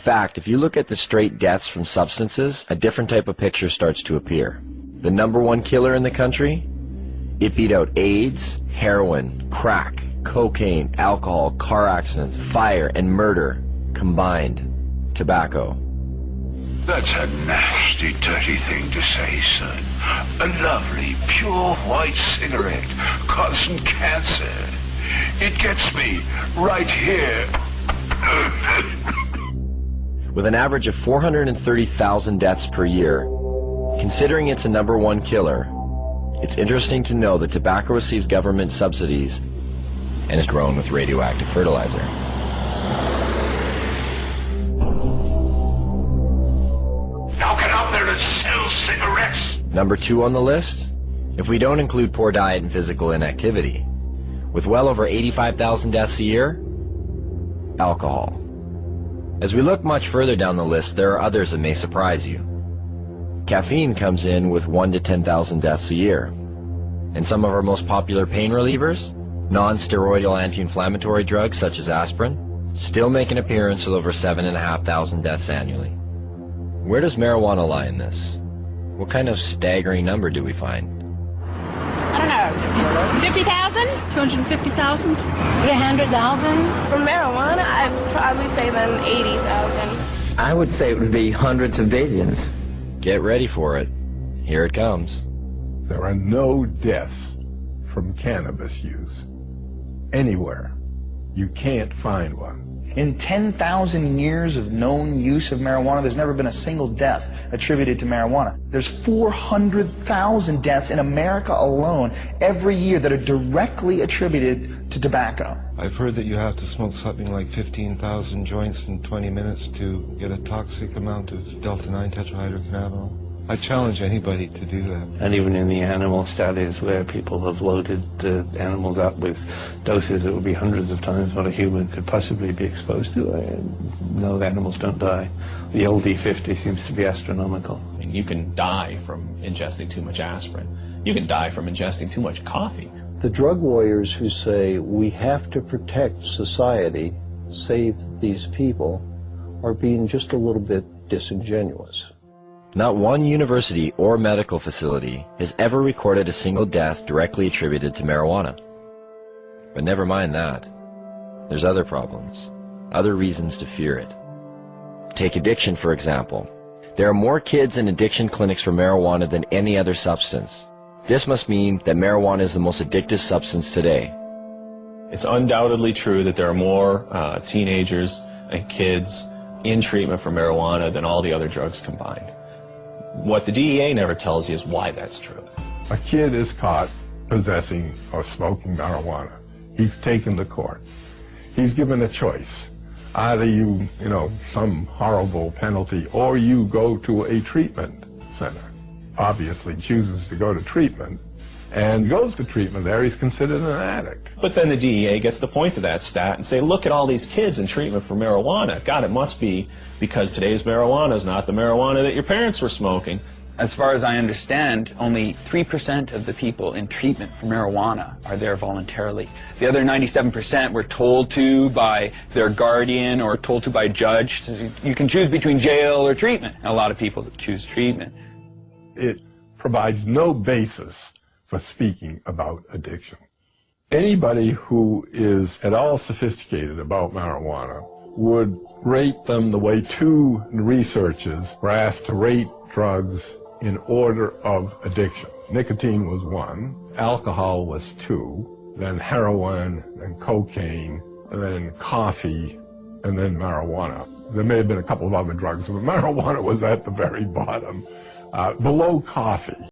fact, if you look at the straight deaths from substances, a different type of picture starts to appear. The #1 killer in the country? It beat out AIDS, heroin, crack, cocaine, alcohol, car accidents, fire, and murder combined. Tobacco. That's a nasty, dirty thing to say, son. A lovely, pure white cigarette causing cancer. It gets me right here. With an average of 430,000 deaths per year, considering it's a #1 killer, it's interesting to know that tobacco receives government subsidies and is grown with radioactive fertilizer. Now get out there and sell cigarettes! #2 on the list, if we don't include poor diet and physical inactivity, with well over 85,000 deaths a year, alcohol. As we look much further down the list, there are others that may surprise you. Caffeine comes in with 1 to 10,000 deaths a year. And some of our most popular pain relievers, non-steroidal anti-inflammatory drugs such as aspirin, still make an appearance with over 7,500 deaths annually. Where does marijuana lie in this? What kind of staggering number do we find? I don't know, 50,000? 250,000? 300,000? For marijuana, I'd probably say then 80,000. I would say it would be hundreds of billions. Get ready for it. Here it comes. There are no deaths from cannabis use anywhere. You can't find one. In 10,000 years of known use of marijuana, there's never been a single death attributed to marijuana. There's 400,000 deaths in America alone every year that are directly attributed to tobacco. I've heard that you have to smoke something like 15,000 joints in 20 minutes to get a toxic amount of delta-9 tetrahydrocannabinol. I challenge anybody to do that. And even in the animal studies where people have loaded animals up with doses that would be hundreds of times what a human could possibly be exposed to, no, the animals don't die. The LD50 seems to be astronomical. I mean, you can die from ingesting too much aspirin. You can die from ingesting too much coffee. The drug warriors who say we have to protect society, save these people, are being just a little bit disingenuous. Not one university or medical facility has ever recorded a single death directly attributed to marijuana. But never mind that. There's other problems, other reasons to fear it. Take addiction, for example. There are more kids in addiction clinics for marijuana than any other substance. This must mean that marijuana is the most addictive substance today. It's undoubtedly true that there are more teenagers and kids in treatment for marijuana than all the other drugs combined. What the DEA never tells you is why that's true. A kid is caught possessing or smoking marijuana. He's taken to court. He's given a choice. Either you some horrible penalty, or you go to a treatment center. Obviously chooses to go to treatment, and goes to treatment there, he's considered an addict. But then the DEA gets to point to that stat and say, look at all these kids in treatment for marijuana. God, it must be because today's marijuana is not the marijuana that your parents were smoking. As far as I understand, only 3% of the people in treatment for marijuana are there voluntarily. The other 97% were told to by their guardian or told to by a judge. You can choose between jail or treatment. A lot of people choose treatment. It provides no basis for speaking about addiction. Anybody who is at all sophisticated about marijuana would rate them the way two researchers were asked to rate drugs in order of addiction. Nicotine was 1, alcohol was 2, then heroin, then cocaine, and then coffee, and then marijuana. There may have been a couple of other drugs, but marijuana was at the very bottom, below coffee.